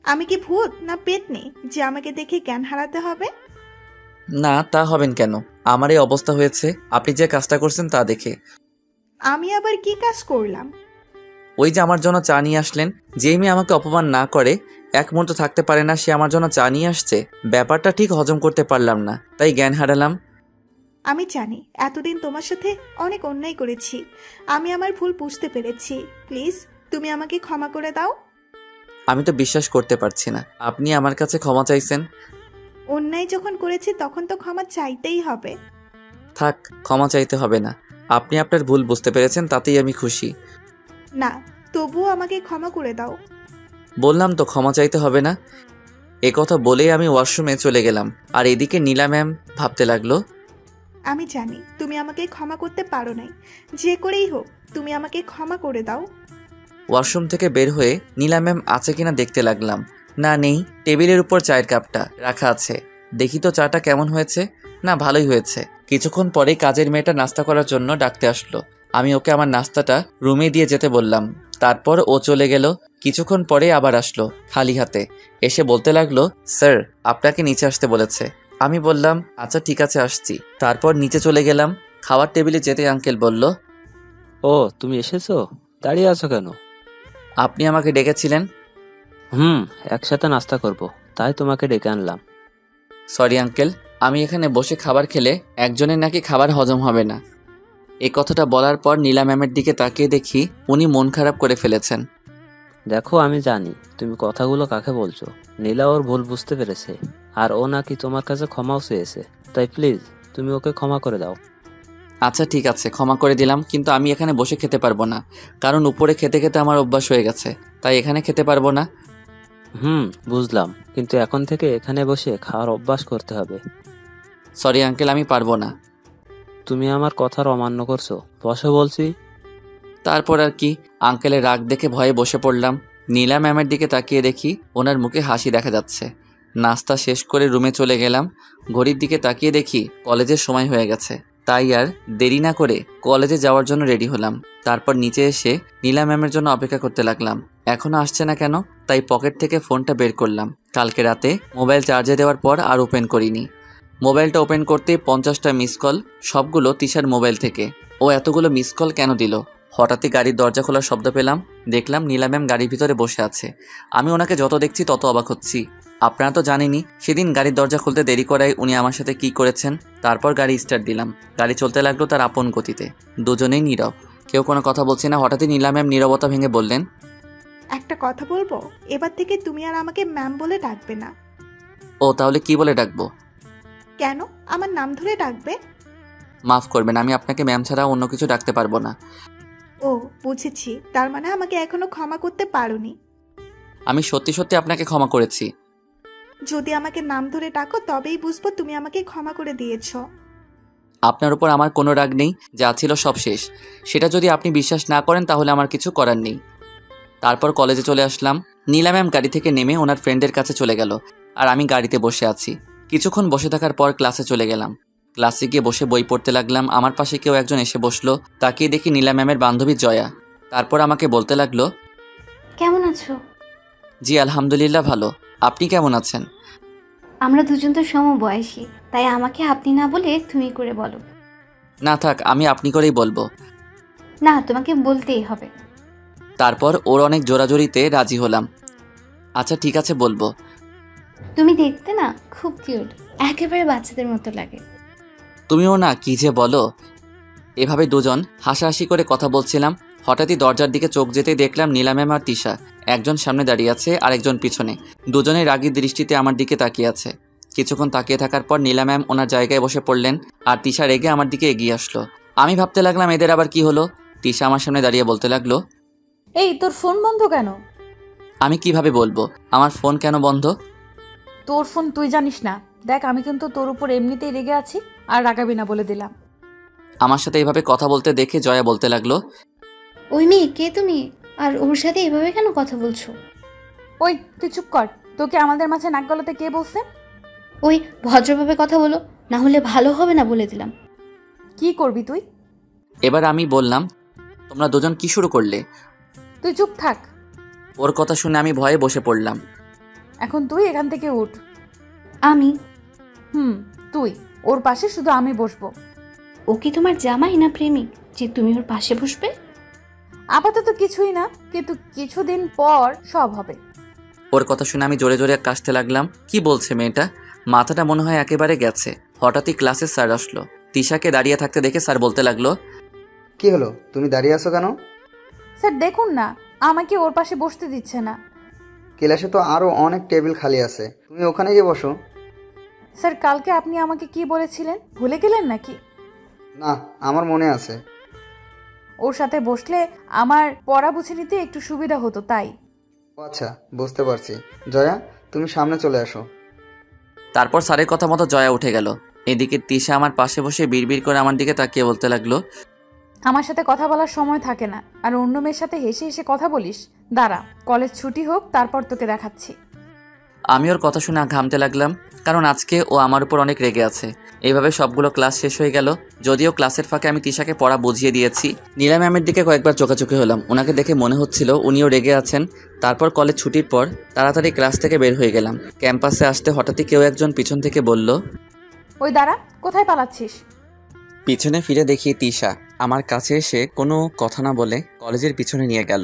আমি কি ভূত না পেতনি যে আমাকে দেখে জ্ঞান হারাতে হবে? না, তা হবেন কেন? আমার এই অবস্থা হয়েছে আপনি যে কাজটা করছেন তা দেখে। আমি আবার কি কাজ করলাম? ওই যে আমার জন্য চা নিয়ে আসলেন। যেই মেয়ে আমাকে অপমান না করে এক মুহূর্ত থাকতে পারে না, সে আমার জন্য চা নিয়ে আসছে। ব্যাপারটা ঠিক হজম করতে পারলাম না, তাই জ্ঞান হারালাম। আমি জানি এতদিন তোমার সাথে অনেক অন্যায় করেছি। আমি আমার ভুল বুঝতে পেরেছি। প্লিজ তুমি আমাকে ক্ষমা করে দাও। আমি তো বিশ্বাস করতে পারছি না আপনি আমার কাছে ক্ষমা চাইছেন। অন্যায় যখন করেছি তখন তো ক্ষমা চাইতেই হবে। থাক, ক্ষমা চাইতে হবে না। আপনি আপনার ভুল বুঝতে পেরেছেন, তাতেই আমি খুশি। না, তবুও আমাকে ক্ষমা করে দাও। বললাম তো ক্ষমা চাইতে হবে না। এ কথা বলেই আমি ওয়াশরুমে চলে গেলাম। আর এদিকে নীলা ম্যাম ভাবতে লাগলো, আমি জানি তুমি আমাকে ক্ষমা করতে পারো নাই। যে করেই হোক তুমি আমাকে ক্ষমা করে দাও। ওয়াশরুম থেকে বের হয়ে নীলা ম্যাম আছে কিনা দেখতে লাগলাম। না, নেই। টেবিলের উপর চায়ের কাপটা রাখা আছে। দেখি তো চাটা কেমন হয়েছে। না, ভালোই হয়েছে। কিছুক্ষণ পরেই কাজের মেয়েটা নাস্তা করার জন্য ডাকতে আসলো। আমি ওকে আমার নাস্তাটা রুমে দিয়ে যেতে বললাম। তারপর ও চলে গেল। কিছুক্ষণ পরে আবার আসলো খালি হাতে। এসে বলতে লাগলো, স্যার আপনাকে নিচে আসতে বলেছে। আমি বললাম, আচ্ছা ঠিক আছে, আসছি। তারপর নিচে চলে গেলাম। খাওয়ার টেবিলে যেতে আঙ্কেল বলল, ও তুমি এসেছো? দাঁড়িয়ে আছো কেন? আপনি আমাকে ডেকেছিলেন? একসাথে নাস্তা করব, তাই তোমাকে ডেকে আনলাম। সরি আঙ্কেল, আমি এখানে বসে খাবার খেলে একজনের নাকি খাবার হজম হবে না। এই কথাটা বলার পর নীলা ম্যামের দিকে তাকিয়ে দেখি উনি মন খারাপ করে ফেলেছেন। দেখো, আমি জানি তুমি কথাগুলো কাকে বলছো। নীলা ওর ভুল বুঝতে পেরেছে, আর ও নাকি তোমার কাছে ক্ষমাও চেয়েছে। তাই প্লিজ তুমি ওকে ক্ষমা করে দাও। আচ্ছা ঠিক আছে, ক্ষমা করে দিলাম, কিন্তু আমি এখানে বসে খেতে পারবো না। কারণ উপরে খেতে খেতে আমার অভ্যাস হয়ে গেছে, তাই এখানে খেতে পারবো না। বুঝলাম, কিন্তু এখন থেকে এখানে বসে খাওয়ার অভ্যাস করতে হবে। সরি আঙ্কেল, আমি পারবো না। তুমি আমার কথার অমান্য করছো, বসো বলছি। তারপর আর কি, আঙ্কেলের রাগ দেখে ভয়ে বসে পড়লাম। নীলা ম্যামের দিকে তাকিয়ে দেখি ওনার মুখে হাসি দেখা যাচ্ছে। নাস্তা শেষ করে রুমে চলে গেলাম। ঘড়ির দিকে তাকিয়ে দেখি কলেজের সময় হয়ে গেছে। তাই আর দেরি না করে কলেজে যাওয়ার জন্য রেডি হলাম। তারপর নিচে এসে নীলা ম্যামের জন্য অপেক্ষা করতে লাগলাম। এখনও আসছে না কেন, তাই পকেট থেকে ফোনটা বের করলাম। কালকে রাতে মোবাইল চার্জে দেওয়ার পর আর ওপেন করিনি। মোবাইলটা ওপেন করতেই 50টা মিস কল, সবগুলো তিশার মোবাইল থেকে। ও এতগুলো মিস কল কেন দিল? হঠাৎই গাড়ির দরজা খোলার শব্দ পেলাম। দেখলাম নীলা ম্যাম গাড়ির ভিতরে বসে আছে। আমি ওনাকে যত দেখছি তত অবাক হচ্ছি। আপনারা তো জানেনই সেদিন গাড়ির দরজা খুলতে দেরি করায় উনি আমার সাথে কি করেছেন। তারপর গাড়ি স্টার্ট দিলাম। গাড়ি চলতে লাগলো তার আপন গতিতে। দুজনেই নীরব, কেউ কোনো কথা বলছে না। হঠাৎই নীলা ম্যাম নীরবতা ভেঙে বললেন, একটা কথা বলবো, এবার থেকে তুমি আর আমাকে ম্যাম বলে ডাকবে না। ও তাহলে কি বলে ডাকবো? কেন আমার নাম ধরে ডাকবে? মাফ করবেন, আমি আপনাকে ম্যাম ছাড়া অন্য কিছু ডাকতে পারবো না। ও বুঝেছি, তার মানে আমাকে এখনো ক্ষমা করতে পারোনি। আমি সত্যি সত্যি আপনাকে ক্ষমা করেছি। যদি আমাকে নাম ধরে ডাকো তবেই বুঝবো তুমি আমাকে ক্ষমা করে দিয়েছো। আপনার উপর আমার কোনো রাগ নেই, যা ছিল সব শেষ। সেটা যদি আপনি বিশ্বাস না করেন তাহলে আমার কিছু করার নেই। তারপর কলেজে চলে আসলাম। নীলা ম্যাম গাড়ি থেকে নেমে ওনার ফ্রেন্ডের কাছে চলে গেল, আর আমি গাড়িতে বসে আছি। কিছুক্ষণ বসে থাকার পর ক্লাসে চলে গেলাম। ক্লাসে গিয়ে বসে বই পড়তে লাগলাম। আমার পাশে কেউ একজন এসে বসলো। তাকিয়ে দেখি নীলা ম্যামের বান্ধবী জয়া। তারপর আমাকে বলতে লাগলো, কেমন আছো? জি আলহামদুলিল্লাহ ভালো। আপনি কেমন আছেন? আমরা দুজন তো সমবয়সী, তাই আমাকে আপনি না বলে তুমি করে বলো। না থাক, আমি আপনি করেই বলবো। না, তোমাকে বলতেই হবে। তারপর ওর অনেক জোরাজোরিতে রাজি হলাম। আচ্ছা ঠিক আছে বলবো। তুমি দেখতে না খুব কিউট, একেবারে বাচ্চাদের মতো লাগে। তুমিও না, কি যে বলো। এভাবে দুজন হাসাহাসি করে কথা বলছিলাম। হঠাৎই দরজার দিকে চোখ যেতেই দেখলাম নীলা ম্যাম আর তিশা, একজন সামনে দাঁড়িয়ে আছে আর একজন পিছনে। দুজনের রাগী দৃষ্টিতে আমার দিকে তাকিয়ে আছে। কিছুক্ষণ তাকিয়ে থাকার পর নীলা ম্যাম ওনার জায়গায় বসে পড়লেন, আর তিশা রেগে আমার দিকে এগিয়ে আসলো। আমি ভাবতে লাগলাম এদের আবার কি হলো। তিশা আমার সামনে দাঁড়িয়ে বলতে লাগলো, এই তোর ফোন বন্ধ কেন? আমি কিভাবে বলবো আমার ফোন কেন বন্ধ? তোর ফোন তুই জানিস না। দেখ, আমি কিন্তু তোর উপর এমনিতেই রেগে আছি, আর রাগাবি না বলে দিলাম। আমার সাথে এভাবে কথা বলতে দেখে জয়া বলতে লাগলো, ওই মেয়ে কে তুমি? আর ওর সাথে এভাবে কেন কথা বলছো? ওই তুই চুপ কর। তোকে আমাদের মাঝে নাক গলাতে কে বলছে? ওই ভদ্রভাবে কথা বলো, না হলে ভালো হবে না বলে দিলাম। কি করবি তুই? এবার আমি বললাম, তোমরা দুজন কি শুরু করলে? তুই চুপ থাক। ওর কথা শুনে আমি ভয়ে বসে পড়লাম। এখন তুই এখান থেকে উঠ। আমি? তুই। ওর পাশে শুধু আমি বসবো। ও কি তোমার জামাই না প্রেমিক যে তুমি ওর পাশে বসবে? আপাতত কিছুই না, কিন্তু কিছুদিন পর সব হবে। ওর কথা শুনে আমি জোরে জোরে কাশতে লাগলাম। কি বলছে মেয়েটা? মাথাটা মনে হয় একেবারে গেছে। হঠাৎই ক্লাসে স্যার আসলো। তিশাকে দাঁড়িয়ে থাকতে দেখে স্যার বলতে লাগলো, কি হলো, তুমি দাঁড়িয়ে আছো কেন? স্যার দেখুন না, আমাকে ওর পাশে বসতে দিচ্ছে না। ক্লাসে তো আরো অনেক টেবিল খালি আছে, তুমি ওখানে গিয়ে বসো। স্যার কালকে আপনি আমাকে কি বলেছিলেন, ভুলে গেলেন নাকি? না, আমার মনে আছে। ওর সাথে বসলে আমার পড়া বুঝে নিতে একটু সুবিধা হতো, তাই। ও আচ্ছা, বুঝতে পারছি। জয়া, তুমি সামনে চলে আসো। তারপর স্যারের কথা মতো জয়া উঠে গেল। এদিকে তিশা আমার পাশে বসে বিড়বিড় করে আমার দিকে তাকিয়ে বলতে লাগলো, আমার সাথে কথা বলার সময় থাকে না, আর অন্য মেয়ের সাথে হেসে হেসে কথা বলিস। দাঁড়া, কলেজ ছুটি হোক, তারপর তোকে দেখাচ্ছি। আমি ওর কথা শুনে ঘামতে লাগলাম, কারণ আজকে ও আমার উপর অনেক রেগে আছে। এইভাবে সবগুলো ক্লাস শেষ হয়ে গেল। যদিও ক্লাসের ফাঁকে আমি তিশাকে পড়া বুঝিয়ে দিয়েছি। নীলা ম্যামের দিকে কয়েকবার চোখাচোখি হলাম। ওনাকে দেখে মনে হচ্ছিল উনিও রেগে আছেন। তারপর কলেজ ছুটির পর তাড়াতাড়ি ক্লাস থেকে বের হয়ে গেলাম। ক্যাম্পাসে আসতে হঠাৎই কেউ একজন পিছন থেকে বলল, ওই দাঁড়া, কোথায় পালাচ্ছিস? পিছনে ফিরে দেখি তিশা আমার কাছে এসে কোনো কথা না বলে কলেজের পিছনে নিয়ে গেল।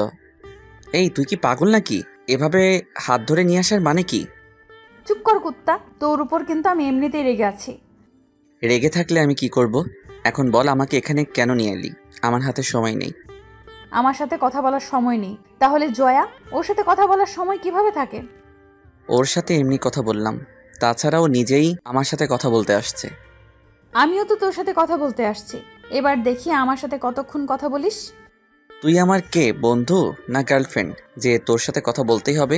এই, তুই কি পাগল নাকি? এভাবে হাত ধরে নিয়ে আসার মানে কি? চুপ কর কুত্তা, তোর উপর কিন্তু আমি এমনিতেই রেগে আছি। রেগে থাকলে আমি কি করব? এখন বল, আমাকে এখানে কেন নিয়ে এলি? আমার হাতে সময় নেই। আমার সাথে কথা বলার সময় নেই? তাহলে জয়া, ওর সাথে কথা বলার সময় কিভাবে থাকে? ওর সাথে এমনি কথা বললাম। তাছাড়াও নিজেই আমার সাথে কথা বলতে আসছে। আমিও তো তোর সাথে কথা বলতে আসছি। এবার দেখি আমার সাথে কতক্ষণ কথা বলিস। তুই আমার কে, বন্ধু না গার্লফ্রেন্ড, যে তোর সাথে কথা বলতেই হবে?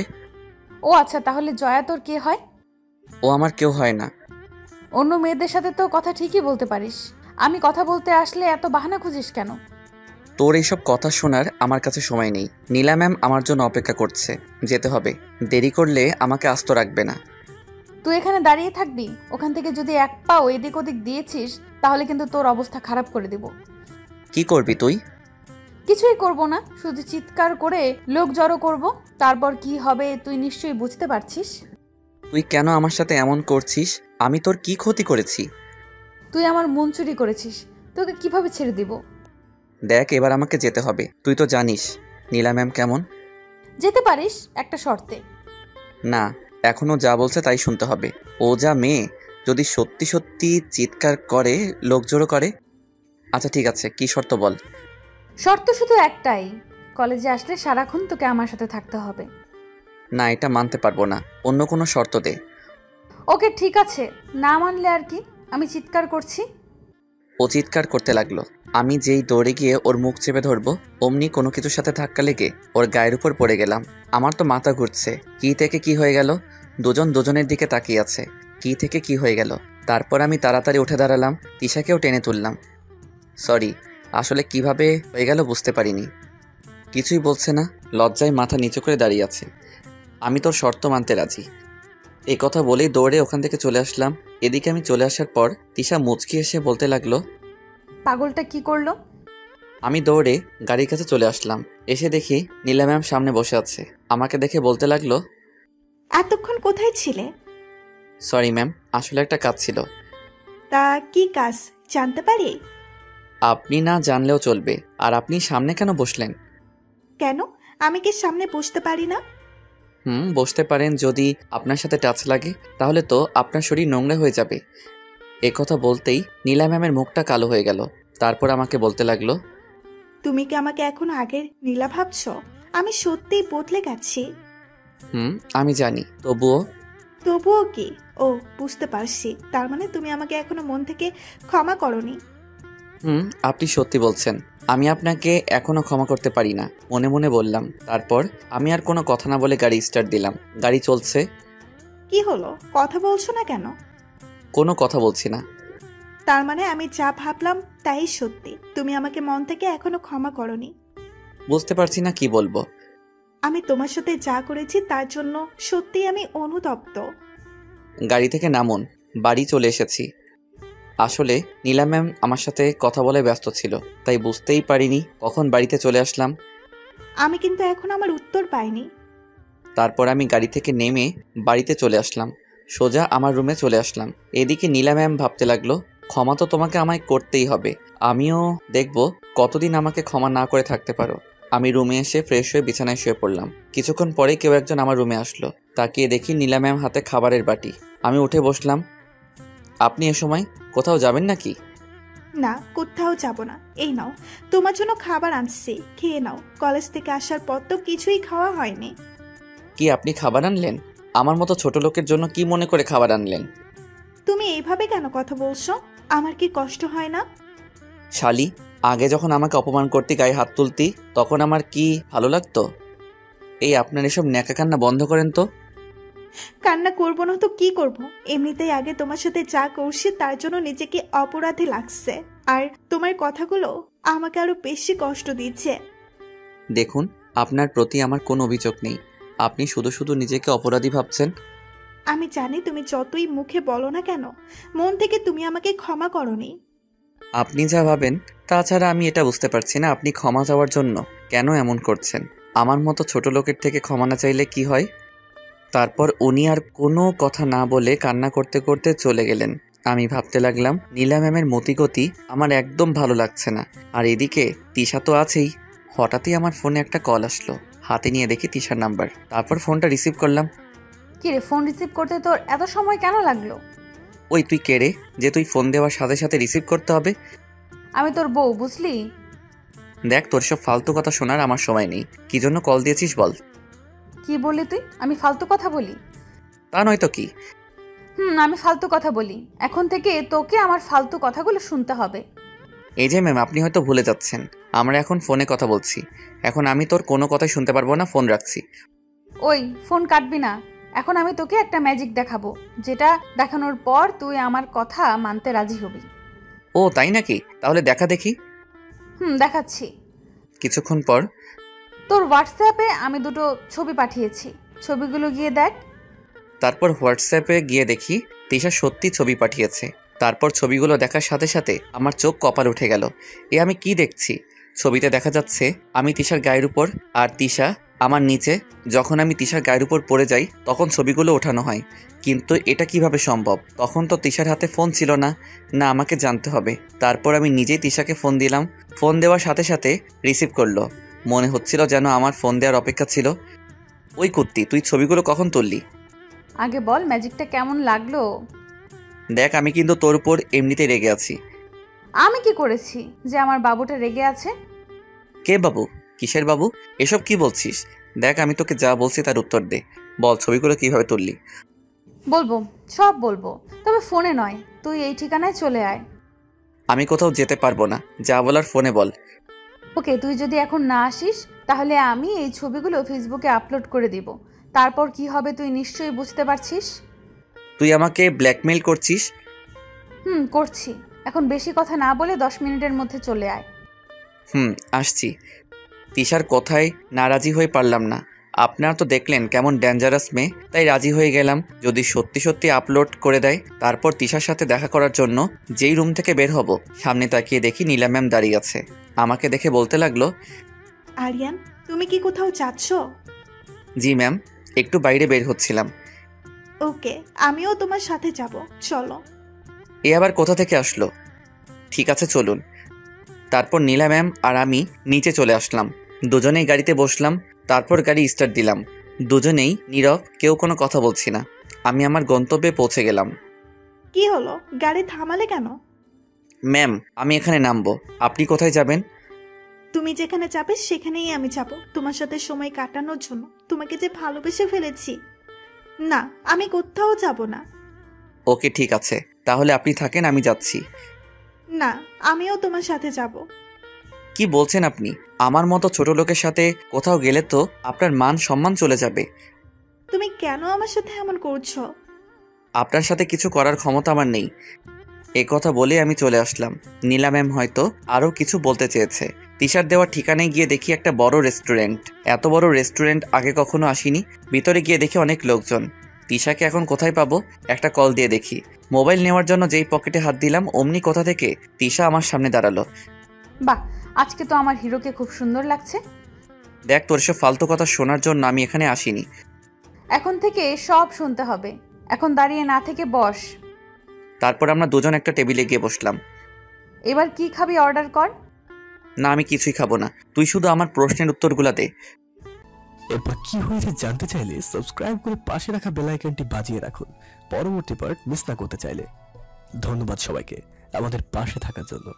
ও আচ্ছা, তাহলে জয়া তোর কে হয়? ও আমার কেউ হয় না। অন্য মেয়েদের সাথে তো কথা ঠিকই বলতে পারিস, আমি কথা বলতে আসলে এত বাহানা খুঁজিস কেন? তোর এইসব কথা শোনার আমার কাছে সময় নেই। নীলা ম্যাম আমার জন্য অপেক্ষা করছে, যেতে হবে। দেরি করলে আমাকে আস্ত রাখবে না। তুই এখানে দাঁড়িয়ে থাকবি? ওখান থেকে যদি এক পাও এদিক ওদিক দিয়েছিস তাহলে কিন্তু তোর অবস্থা খারাপ করে দিব। কি করবি তুই? কিছুই করব না, শুধু চিৎকার করে লোক জড়ো করব। তারপর কি হবে তুই নিশ্চয়ই বুঝতে পারছিস। তুই কেন আমার সাথে এমন করছিস? আমি তোর কি ক্ষতি করেছি? তুই আমার মন চুরি করেছিস, তোকে কিভাবে ছেড়ে দিব? দেখ, এবার আমাকে যেতে হবে। তুই তো জানিস নীলা ম্যাম কেমন। যেতে পারিস একটা শর্তে। না, এখনও যা বলছে তাই শুনতে হবে। ও যা মেয়ে, যদি সত্যি সত্যি চিৎকার করে, লোক জড়ো করে। আচ্ছা ঠিক আছে, কি শর্ত বল। শর্ত শুধু একটাই, কলেজে আসলে সারাক্ষণ তোকে আমার সাথে থাকতে হবে। না, এটা মানতে পারবো না, অন্য কোনো শর্ত দে। ওকে ঠিক আছে, না মানলে আর কি, আমি চিৎকার করছি। ও চিৎকার করতে লাগলো। আমি যেই দৌড়ে গিয়ে ওর মুখ চেপে ধরবো, অমনি কোনো কিছুর সাথে ধাক্কা লেগে ওর গায়ের উপর পড়ে গেলাম। আমার তো মাথা ঘুরছে। কি থেকে কি হয়ে গেল? দুজন দুজনের দিকে তাকিয়ে আছে। কি থেকে কি হয়ে গেল? তারপর আমি তাড়াতাড়ি উঠে দাঁড়ালাম, তিশাকেও টেনে তুললাম। সরি, আসলে কিভাবে হয়ে গেল বুঝতে পারিনি। কিছুই বলছে না, লজ্জায় মাথা নিচু করে দাঁড়িয়ে আছে। আমি তোর শর্ত মানতে রাজি। এই কথা বলেই দৌড়ে ওখান থেকে চলে আসলাম। এদিকে আমি চলে আসার পর তিশা মুচকি এসে বলতে লাগলো, পাগলটা কি করলো? আমি দৌড়ে গাড়ির কাছে চলে আসলাম। এসে দেখি নীলা ম্যাম সামনে বসে আছে। আমাকে দেখে বলতে লাগলো, এতক্ষণ কোথায় ছিলে? সরি ম্যাম, আসলে একটা কাজ ছিল। তা কি কাজ জানতে পারি? আপনি না জানলেও চলবে। আর আপনি সামনে কেন বসলেন? কেন, আমি কি সামনে বসতে পারি না? বসতে পারেন, যদি আপনার সাথে টাচ লাগে তাহলে তো আপনার শরীর নোংরা হয়ে যাবে। এ কথা বলতেই নীলা ম্যামের মুখটা কালো হয়ে গেল। তারপর আমাকে বলতে লাগলো, তুমি কি আমাকে এখন আগের নীলা ভাবছো? আমি সত্যিই বদলে গেছি। আমি জানি, তবুও কি? ও, বুঝতে পারছি, তার মানে তুমি আমাকে এখনো মন থেকে ক্ষমা করনি। আপনি সত্যি বলছেন। আমি আপনাকে এখনো ক্ষমা করতে পারি না, মনে মনে বললাম। তারপর আমি আর কোনো কথা না বলে গাড়ি স্টার্ট দিলাম। গাড়ি চলছে। কি হলো, কথা বলছো না কেন? কোনো কথা বলছি না। তার মানে আমি যা ভাবলাম তাই সত্যি, তুমি আমাকে মন থেকে এখনো ক্ষমা করনি। বুঝতে পারছি না কি বলবো। আমি তোমার সাথে যা করেছি তার জন্য সত্যি আমি অনুতপ্ত। গাড়ি থেকে নামুন, বাড়ি চলে এসেছি। আসলে নীলা ম্যাম আমার সাথে কথা বলে ব্যস্ত ছিল, তাই বুঝতেই পারিনি কখন বাড়িতে চলে আসলাম। আমি কিন্তু এখন আমার উত্তর পাইনি। তারপর আমি গাড়ি থেকে নেমে বাড়িতে চলে আসলাম। সোজা আমার রুমে চলে আসলাম। এদিকে নীলা ম্যাম ভাবতে লাগলো, ক্ষমা তো তোমাকে আমায় করতেই হবে, আমিও দেখব কতদিন আমাকে ক্ষমা না করে থাকতে পারো। আমি রুমে এসে ফ্রেশ হয়ে বিছানায় শুয়ে পড়লাম। কিছুক্ষণ পরেই কেউ একজন আমার রুমে আসলো। তাকিয়ে দেখি নীলা ম্যাম হাতে খাবারের বাটি। আমি উঠে বসলাম। আপনি এ সময় কোথাও যাবেন নাকি? না, কোথাও যাব না। এই নাও, তোমার জন্য খাবার আনছি, খেয়ে নাও। কলেজ থেকে আসার পর তো কিছুই খাওয়া হয়নি। কি আপনি খাবার আনলেন? আমার মতো ছোট লোকের জন্য কি মনে করে খাবার আনলেন? তুমি এইভাবে কেন কথা বলছো? আমার কি কষ্ট হয় না? শালি, আগে যখন আমাকে অপমান করতে গায়ে হাত তুলতি তখন আমার কি ভালো লাগতো? এই আপনার এসব ন্যাকা কান্না বন্ধ করেন তো। কান্না করবো না তো কি করব? এমনিতেই আগে তোমার সাথে যা করছি তার জন্য নিজেকে অপরাধী লাগছে, আর তোমার কথাগুলো আমাকে আরো বেশি কষ্ট দিচ্ছে। দেখুন, আপনার প্রতি আমার কোনো অভিযোগ নেই, আপনি শুধু শুধু নিজেকে অপরাধী ভাবছেন। আমি জানি তুমি যতই মুখে বলো না কেন, মন থেকে তুমি আমাকে ক্ষমা করনি। আপনি যা ভাবেন তাছাড়া আমি এটা বুঝতে পারছি না আপনি ক্ষমা চাওয়ার জন্য কেন এমন করছেন। আমার মতো ছোট লোকের থেকে ক্ষমা না চাইলে কি হয়? তারপর উনি আর কোনো কথা না বলে কান্না করতে করতে চলে গেলেন। আমি ভাবতে লাগলাম, নীলা ম্যামের মতিগতি আমার একদম ভালো লাগছে না। আর এদিকে তিশা তো আছেই। হঠাৎই আমার ফোনে একটা কল আসলো। হাতে নিয়ে দেখি তিশার নাম্বার। তারপর ফোনটা রিসিভ করলাম। কি রে, ফোন রিসিভ করতে তোর এত সময় কেন লাগলো? ওই তুই কে রে যে তুই ফোন দেওয়ার সাথে সাথে রিসিভ করতে হবে? আমি তোর বউ, বুঝলি? দেখ, তোর সব ফালতু কথা শোনার আমার সময় নেই। কি জন্য কল দিয়েছিস বল। কি বললি তুই? আমি ফালতু কথা বলি? তা নয়তো কি। আমি ফালতু কথা বলি। এখন থেকে তোকে আমার ফালতু কথাগুলো শুনতে হবে। এই যে ম্যাম, আপনি হয়তো ভুলে যাচ্ছেন আমরা এখন ফোনে কথা বলছি। এখন আমি তোর কোনো কথাই শুনতে পারবো না, ফোন রাখছি। ওই, ফোন কাটবি না। এখন আমি তোকে একটা ম্যাজিক দেখাবো, যেটা দেখানোর পর তুই আমার কথা মানতে রাজি হবি। ও তাই নাকি? তাহলে দেখা দেখি। দেখাচ্ছি। কিছুক্ষণ পর তোর হোয়াটসঅ্যাপে আমি দুটো ছবি পাঠিয়েছি, ছবিগুলো গিয়ে দেখ। তারপর হোয়াটসঅ্যাপে গিয়ে দেখি তিশা সত্যি ছবি পাঠিয়েছে। তারপর ছবিগুলো দেখার সাথে সাথে আমার চোখ কপাল উঠে গেল। এ আমি কি দেখছি? ছবিতে দেখা যাচ্ছে আমি তিশার গায়ের উপর আর তিশা আমার নিচে। যখন আমি তিশার গায়ের উপর পড়ে যাই তখন ছবিগুলো ওঠানো হয়। কিন্তু এটা কিভাবে সম্ভব? তখন তো তিশার হাতে ফোন ছিল না। না, আমাকে জানতে হবে। তারপর আমি নিজেই তিশাকে ফোন দিলাম। ফোন দেওয়ার সাথে সাথে রিসিভ করলো। মনে হচ্ছিল যেন আমার ফোন দেওয়ার অপেক্ষা ছিল। ওই কুত্তি, তুই ছবিগুলো কখন তুললি? আগে বল ম্যাজিকটা কেমন লাগলো? দেখ, আমি কিন্তু তোর উপর এমনিতেই রেগে আছি। আমি কি করেছি যে আমার বাবুটা রেগে আছে? কে বাবু? কিসের বাবু? এসব কি বলছিস? দেখ, আমি তোকে যা বলছি তার উত্তর দে। বল, ছবিগুলো কিভাবে তুললি? বলবো, সব বলবো, তবে ফোনে নয়। তুই এই ঠিকানায় চলে আয়। আমি কোথাও যেতে পারবো না, যা বলার ফোনে বল। ওকে, তুই যদি এখন না আসিস তাহলে আমি এই ছবিগুলো ফেসবুকে আপলোড করে দিব। তারপর কি হবে তুই নিশ্চয়ই বুঝতে পারছিস। তুই আমাকে ব্ল্যাকমেইল করছিস? করছি। এখন বেশি কথা না বলে 10 মিনিটের মধ্যে চলে আয়। আসছি। তিশার কথায় না রাজি হয়ে পারলাম না। আপনারা তো দেখলেন কেমন ডেঞ্জারাস মেয়ে, তাই রাজি হয়ে গেলাম। যদি সত্যি সত্যি আপলোড করে দেয়। তারপর তিশার সাথে দেখা করার জন্য যেই রুম থেকে বের হব, সামনে তাকিয়ে দেখি নীলা ম্যাম দাঁড়িয়ে আছে। আমাকে দেখে বলতে লাগলো, আরিয়ান, তুমি কি কোথাও যাচ্ছ? জি ম্যাম, একটু বাইরে বের হচ্ছিলাম। ওকে, আমিও তোমার সাথে যাব, চলো। এ আবার কোথা থেকে আসলো? ঠিক আছে, চলুন। তারপর নীলা ম্যাম আর আমি নিচে চলে আসলাম। দুজনেই গাড়িতে বসলাম। তারপর গাড়ি স্টার্ট দিলাম। দুজনেই নীরব, কেউ কোনো কথা বলছি না। আমি আমার গন্তব্যে পৌঁছে গেলাম। কি হলো, গাড়ি থামালে কেন? ম্যাম, আমি এখানে নামবো। আপনি কোথায় যাবেন? তুমি যেখানে যাবে সেখানেই আমি যাব, তোমার সাথে সময় কাটানোর জন্য। তোমাকে যে ভালোবেসে ফেলেছি। না, আমি কোথাও যাব না। ওকে, ঠিক আছে, তাহলে আপনি থাকেন, আমি যাচ্ছি। না, আমিও তোমার সাথে যাব। কি বলছেন আপনি? আমার মতো ছোট লোকের সাথে কোথাও গেলে তো আপনার মান সম্মান চলে যাবে। তুমি কেন আমার সাথে এমন করছো? আপনার সাথে কিছু করার ক্ষমতা আমার নেই। এ কথা বলে আমি চলে আসলাম। নীলা ম্যাম হয়তো আরও কিছু বলতে চেয়েছে। তিশার দেওয়ার ঠিকানায় গিয়ে দেখি একটা বড় রেস্টুরেন্ট। এত বড় রেস্টুরেন্ট আগে কখনো আসিনি। ভিতরে গিয়ে দেখি অনেক লোকজন। তিশাকে এখন কোথায় পাবো? একটা কল দিয়ে দেখি। মোবাইল নেওয়ার জন্য যেই পকেটে হাত দিলাম, অমনি কোথা থেকে তিশা আমার সামনে দাঁড়ালো। বাহ, আজকে তো আমার হিরোকে খুব সুন্দর লাগছে। দেখ, তোর সব ফালতু কথা শোনার জন্য আমি এখানে আসিনি। এখন থেকে সব শুনতে হবে। এখন দাঁড়িয়ে না থেকে বস। তারপর আমরা দুজন একটা টেবিলে গিয়ে বসলাম। এবার কি খাবি অর্ডার কর। না, আমি কিছুই খাবো না, তুই শুধু আমার প্রশ্নের উত্তরগুলো দে। এরপর কি হয়েছে জানতে চাইলে সাবস্ক্রাইব করে পাশে রাখা বেল আইকনটি বাজিয়ে রাখুন পরবর্তী পার্ট মিস না করতে চাইলে। ধন্যবাদ সবাইকে আমাদের পাশে থাকার জন্য।